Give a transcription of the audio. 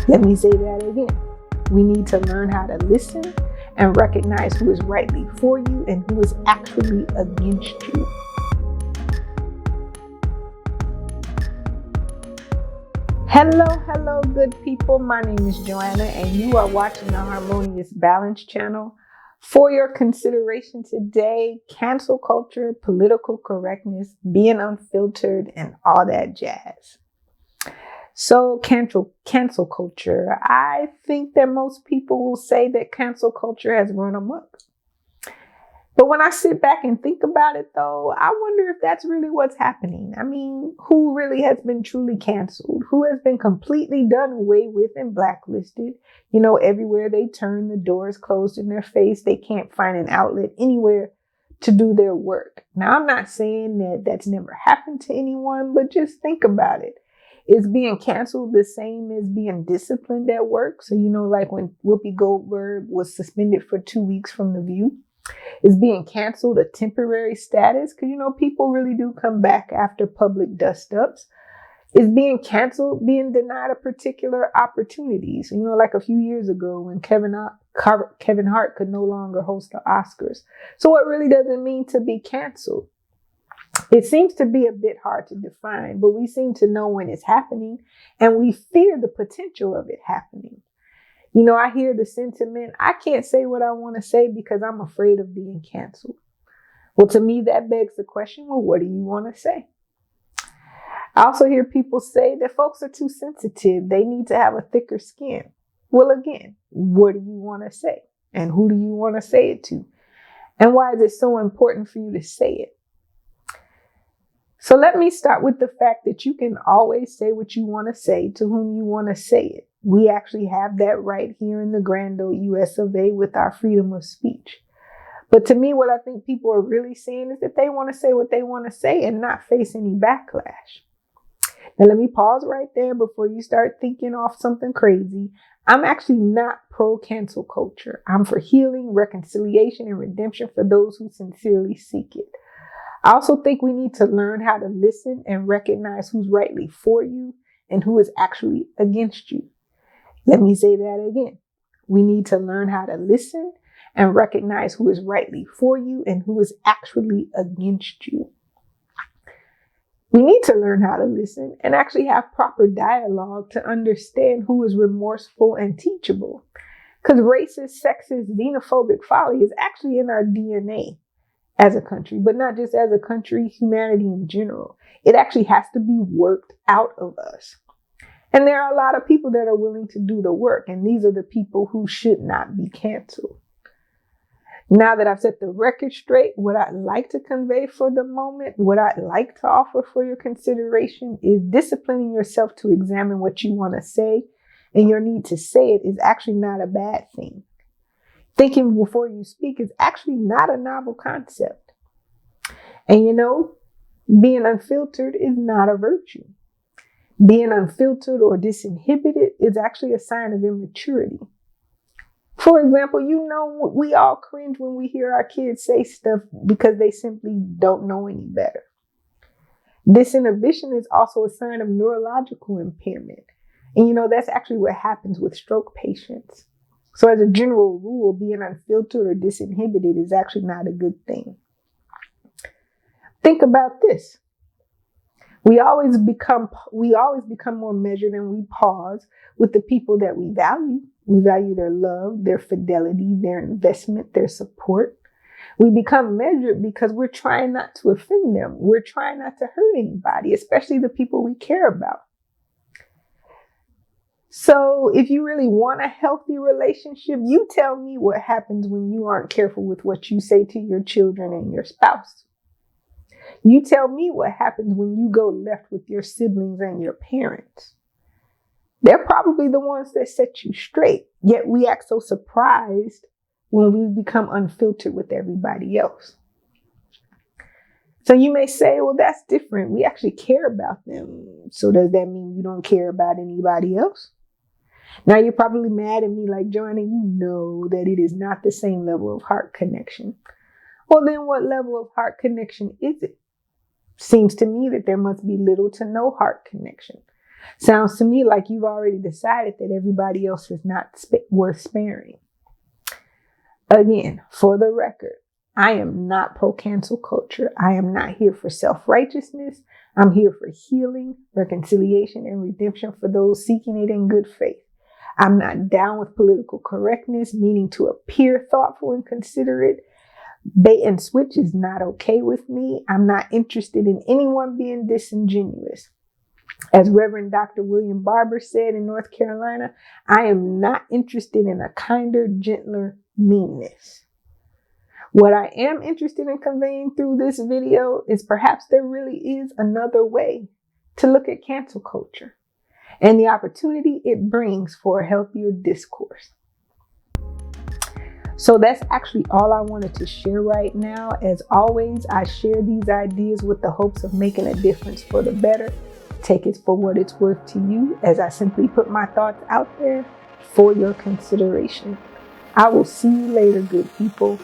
Let me say that again. We need to learn how to listen and recognize who is rightly for you and who is actually against you. Hello, good people. My name is Joanna, and you are watching the Harmonious.Balance channel. For your consideration today, cancel culture, political correctness, being unfiltered, and all that jazz. So cancel culture. I think that most people will say that cancel culture has run amok. But when I sit back and think about it, though, I wonder if that's really what's happening. I mean, who really has been truly canceled? Who has been completely done away with and blacklisted? You know, everywhere they turn, the door is closed in their face. They can't find an outlet anywhere to do their work. Now, I'm not saying that that's never happened to anyone, but just think about it. Is being canceled the same as being disciplined at work? So, you know, like when Whoopi Goldberg was suspended for 2 weeks from The View. Is being canceled a temporary status? Because, you know, people really do come back after public dust-ups. Is being canceled being denied a particular opportunities? You know, like a few years ago when Kevin Hart could no longer host the Oscars. So what really does it mean to be canceled? It seems to be a bit hard to define, but we seem to know when it's happening, and we fear the potential of it happening. You know, I hear the sentiment, I can't say what I want to say because I'm afraid of being canceled. Well, to me, that begs the question, well, what do you want to say? I also hear people say that folks are too sensitive. They need to have a thicker skin. Well, again, what do you want to say? And who do you want to say it to? And why is it so important for you to say it? So let me start with the fact that you can always say what you want to say to whom you want to say it. We actually have that right here in the grand old US of A with our freedom of speech. But to me, what I think people are really saying is that they want to say what they want to say and not face any backlash. Now, let me pause right there before you start thinking off something crazy. I'm actually not pro-cancel culture. I'm for healing, reconciliation, and redemption for those who sincerely seek it. I also think we need to learn how to listen and recognize who's rightly for you and who is actually against you. Let me say that again. We need to learn how to listen and recognize who is rightly for you and who is actually against you. We need to learn how to listen and actually have proper dialogue to understand who is remorseful and teachable. Because racist, sexist, xenophobic folly is actually in our DNA as a country, but not just as a country, humanity in general. It actually has to be worked out of us. And there are a lot of people that are willing to do the work, and these are the people who should not be canceled. Now that I've set the record straight, what I'd like to convey for the moment, what I'd like to offer for your consideration is disciplining yourself to examine what you want to say, and your need to say it is actually not a bad thing. Thinking before you speak is actually not a novel concept. And you know, being unfiltered is not a virtue. Being unfiltered or disinhibited is actually a sign of immaturity. For example, you know, we all cringe when we hear our kids say stuff because they simply don't know any better. Disinhibition is also a sign of neurological impairment. And you know, that's actually what happens with stroke patients. So as a general rule, being unfiltered or disinhibited is actually not a good thing. Think about this. We always become more measured, and we pause with the people that we value. We value their love, their fidelity, their investment, their support. We become measured because we're trying not to offend them. We're trying not to hurt anybody, especially the people we care about. So if you really want a healthy relationship, you tell me what happens when you aren't careful with what you say to your children and your spouse. You tell me what happens when you go left with your siblings and your parents. They're probably the ones that set you straight, yet we act so surprised when we become unfiltered with everybody else. So you may say, well, that's different. We actually care about them. So does that mean you don't care about anybody else? Now you're probably mad at me like, Joanna, you know that it is not the same level of heart connection. Well, then what level of heart connection is it? Seems to me that there must be little to no heart connection. Sounds to me like you've already decided that everybody else is not worth sparing. Again, for the record, I am not pro-cancel culture. I am not here for self-righteousness. I'm here for healing, reconciliation, and redemption for those seeking it in good faith. I'm not down with political correctness, meaning to appear thoughtful and considerate. Bait and switch is not okay with me. I'm not interested in anyone being disingenuous. As Reverend Dr. William Barber said in North Carolina, I am not interested in a kinder, gentler meanness. What I am interested in conveying through this video is perhaps there really is another way to look at cancel culture and the opportunity it brings for a healthier discourse. So that's actually all I wanted to share right now. As always, I share these ideas with the hopes of making a difference for the better. Take it for what it's worth to you, as I simply put my thoughts out there for your consideration. I will see you later, good people.